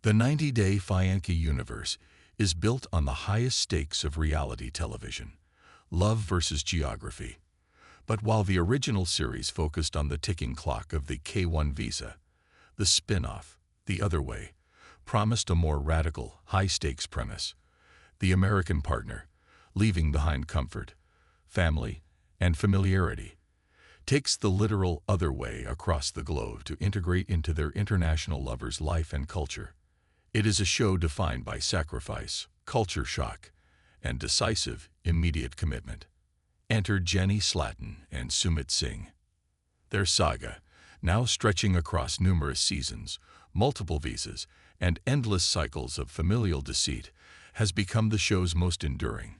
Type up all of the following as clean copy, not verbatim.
The 90-Day Fiancé universe is built on the highest stakes of reality television, love versus geography. But while the original series focused on the ticking clock of the K-1 visa, the spin-off, The Other Way, promised a more radical, high-stakes premise. The American partner, leaving behind comfort, family, and familiarity, takes the literal other way across the globe to integrate into their international lover's life and culture. It is a show defined by sacrifice, culture shock, and decisive, immediate commitment. Enter Jenny Slatten and Sumit Singh. Their saga, now stretching across numerous seasons, multiple visas, and endless cycles of familial deceit, has become the show's most enduring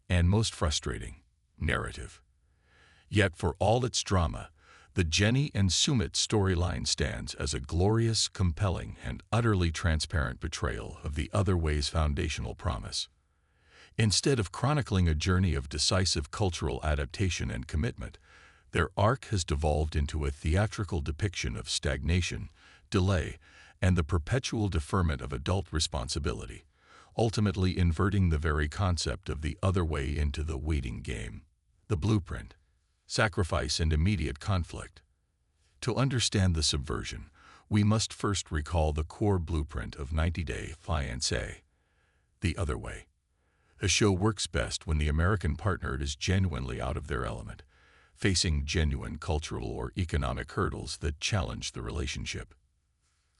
and most frustrating narrative. Yet for all its drama, the Jenny and Sumit storyline stands as a glorious, compelling, and utterly transparent portrayal of the Other Way's foundational promise. Instead of chronicling a journey of decisive cultural adaptation and commitment, their arc has devolved into a theatrical depiction of stagnation, delay, and the perpetual deferment of adult responsibility, ultimately inverting the very concept of the other way into the waiting game. The blueprint: sacrifice and immediate conflict. To understand the subversion, we must first recall the core blueprint of 90-Day Fiancé, The Other Way. The show works best when the American partner is genuinely out of their element, facing genuine cultural or economic hurdles that challenge the relationship.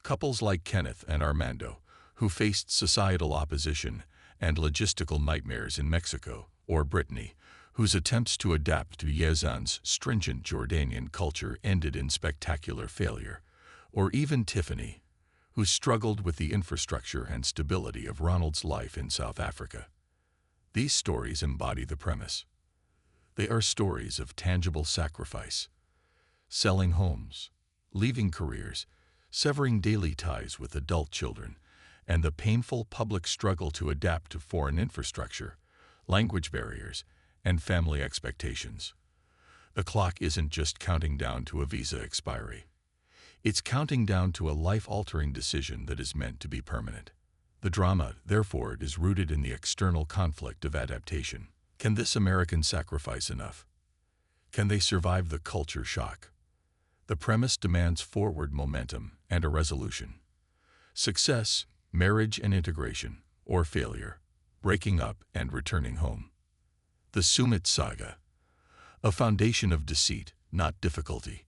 Couples like Kenneth and Armando, who faced societal opposition and logistical nightmares in Mexico, or Brittany, whose attempts to adapt to Yazan's stringent Jordanian culture ended in spectacular failure, or even Tiffany, who struggled with the infrastructure and stability of Ronald's life in South Africa. These stories embody the premise. They are stories of tangible sacrifice, selling homes, leaving careers, severing daily ties with adult children, and the painful public struggle to adapt to foreign infrastructure, language barriers, and family expectations. The clock isn't just counting down to a visa expiry. It's counting down to a life-altering decision that is meant to be permanent. The drama, therefore, is rooted in the external conflict of adaptation. Can this American sacrifice enough? Can they survive the culture shock? The premise demands forward momentum and a resolution. Success, marriage and integration, or failure, breaking up and returning home. The Sumit saga, a foundation of deceit, not difficulty.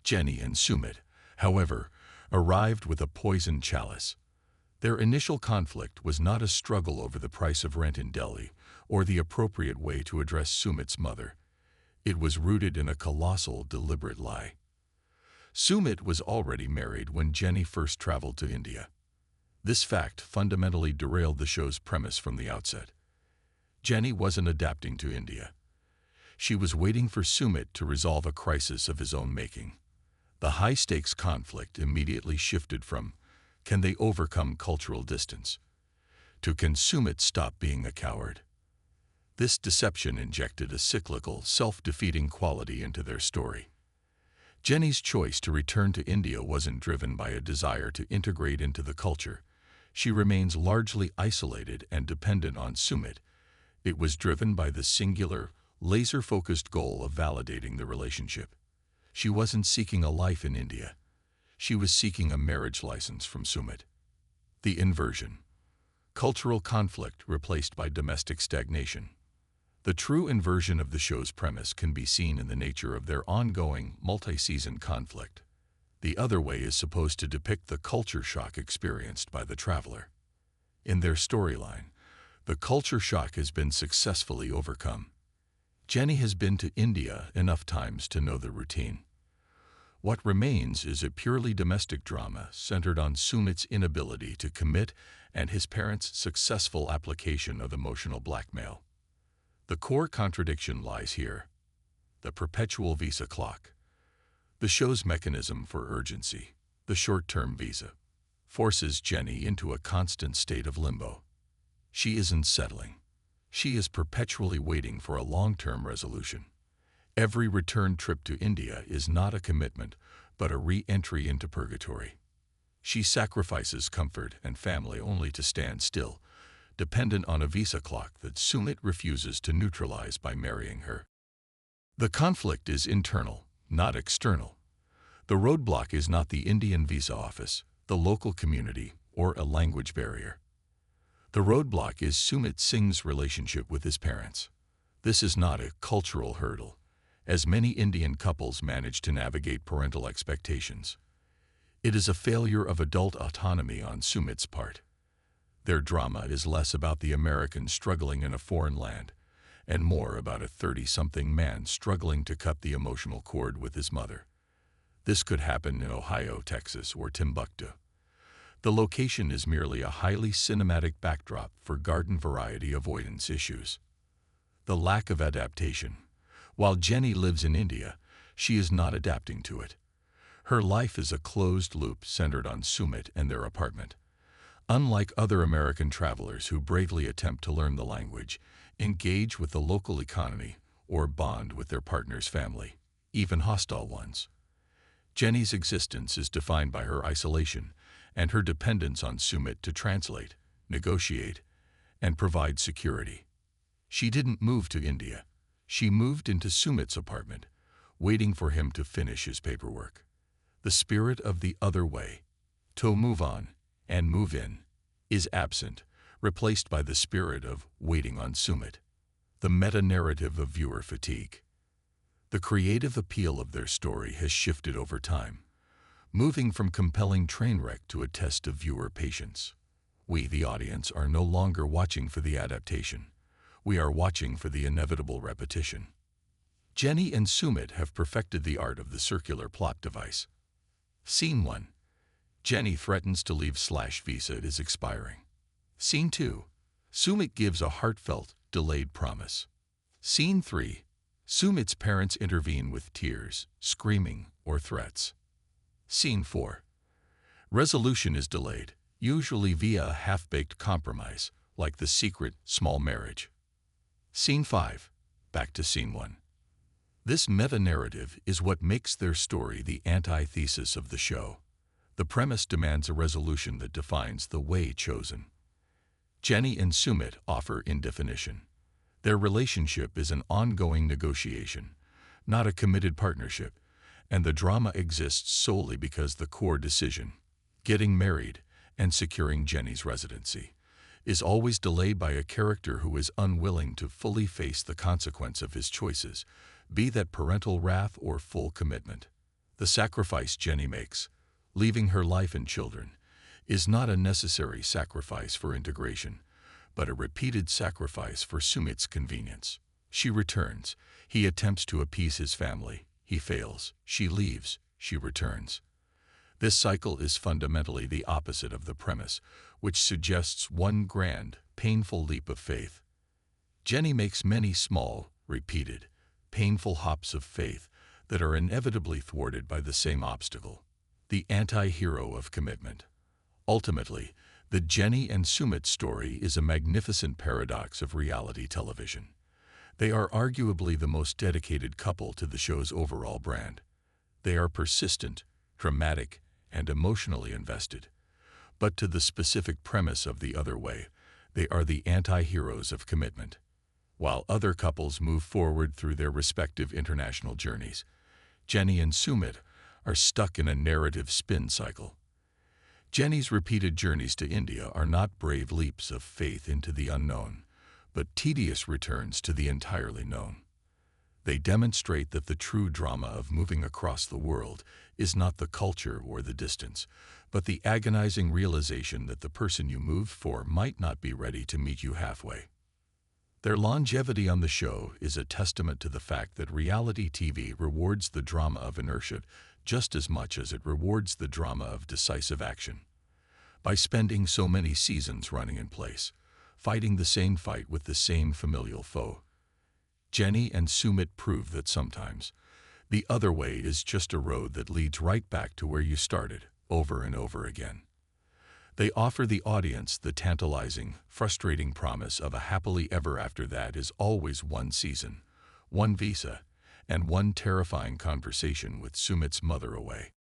Jenny and Sumit, however, arrived with a poisoned chalice. Their initial conflict was not a struggle over the price of rent in Delhi or the appropriate way to address Sumit's mother. It was rooted in a colossal, deliberate lie. Sumit was already married when Jenny first traveled to India. This fact fundamentally derailed the show's premise from the outset. Jenny wasn't adapting to India. She was waiting for Sumit to resolve a crisis of his own making. The high-stakes conflict immediately shifted from, can they overcome cultural distance, to can Sumit stop being a coward? This deception injected a cyclical, self-defeating quality into their story. Jenny's choice to return to India wasn't driven by a desire to integrate into the culture. She remains largely isolated and dependent on Sumit. It was driven by the singular, laser-focused goal of validating the relationship. She wasn't seeking a life in India. She was seeking a marriage license from Sumit. The inversion. Cultural conflict replaced by domestic stagnation. The true inversion of the show's premise can be seen in the nature of their ongoing, multi-season conflict. The Other Way is supposed to depict the culture shock experienced by the traveler. In their storyline, the culture shock has been successfully overcome. Jenny has been to India enough times to know the routine. What remains is a purely domestic drama centered on Sumit's inability to commit and his parents' successful application of emotional blackmail. The core contradiction lies here: the perpetual visa clock. The show's mechanism for urgency, the short-term visa, forces Jenny into a constant state of limbo. She isn't settling. She is perpetually waiting for a long-term resolution. Every return trip to India is not a commitment, but a re-entry into purgatory. She sacrifices comfort and family only to stand still, dependent on a visa clock that Sumit refuses to neutralize by marrying her. The conflict is internal, not external. The roadblock is not the Indian visa office, the local community, or a language barrier. The roadblock is Sumit Singh's relationship with his parents. This is not a cultural hurdle, as many Indian couples manage to navigate parental expectations. It is a failure of adult autonomy on Sumit's part. Their drama is less about the American struggling in a foreign land, and more about a 30-something man struggling to cut the emotional cord with his mother. This could happen in Ohio, Texas, or Timbuktu. The location is merely a highly cinematic backdrop for garden variety avoidance issues. The lack of adaptation. While Jenny lives in India, she is not adapting to it. Her life is a closed loop centered on Sumit and their apartment. Unlike other American travelers who bravely attempt to learn the language, engage with the local economy, or bond with their partner's family, even hostile ones, Jenny's existence is defined by her isolation and her dependence on Sumit to translate, negotiate, and provide security. She didn't move to India. She moved into Sumit's apartment, waiting for him to finish his paperwork. The spirit of the other way, to move on and move in, is absent, replaced by the spirit of waiting on Sumit. The meta-narrative of viewer fatigue. The creative appeal of their story has shifted over time, moving from compelling train wreck to a test of viewer patience. We, the audience, are no longer watching for the adaptation. We are watching for the inevitable repetition. Jenny and Sumit have perfected the art of the circular plot device. Scene 1. Jenny threatens to leave / visa is expiring. Scene 2. Sumit gives a heartfelt, delayed promise. Scene 3. Sumit's parents intervene with tears, screaming, or threats. Scene 4. Resolution is delayed, usually via a half-baked compromise, like the secret small marriage. Scene 5. Back to Scene 1. This meta-narrative is what makes their story the antithesis of the show. The premise demands a resolution that defines the way chosen. Jenny and Sumit offer indefinition. Their relationship is an ongoing negotiation, not a committed partnership, and the drama exists solely because the core decision, getting married and securing Jenny's residency, is always delayed by a character who is unwilling to fully face the consequence of his choices, be that parental wrath or full commitment. The sacrifice Jenny makes, leaving her life and children, is not a necessary sacrifice for integration, but a repeated sacrifice for Sumit's convenience. She returns. He attempts to appease his family. He fails. She leaves. She returns. This cycle is fundamentally the opposite of the premise, which suggests one grand, painful leap of faith. Jenny makes many small, repeated, painful hops of faith that are inevitably thwarted by the same obstacle, the anti-hero of commitment. Ultimately, the Jenny and Sumit story is a magnificent paradox of reality television. They are arguably the most dedicated couple to the show's overall brand. They are persistent, dramatic, and emotionally invested. But to the specific premise of The Other Way, they are the anti-heroes of commitment. While other couples move forward through their respective international journeys, Jenny and Sumit are stuck in a narrative spin cycle. Jenny's repeated journeys to India are not brave leaps of faith into the unknown, but tedious returns to the entirely known. They demonstrate that the true drama of moving across the world is not the culture or the distance, but the agonizing realization that the person you moved for might not be ready to meet you halfway. Their longevity on the show is a testament to the fact that reality TV rewards the drama of inertia just as much as it rewards the drama of decisive action. By spending so many seasons running in place, fighting the same fight with the same familial foe, Jenny and Sumit prove that sometimes the other way is just a road that leads right back to where you started, over and over again. They offer the audience the tantalizing, frustrating promise of a happily ever after that is always one season, one visa, and one terrifying conversation with Sumit's mother away.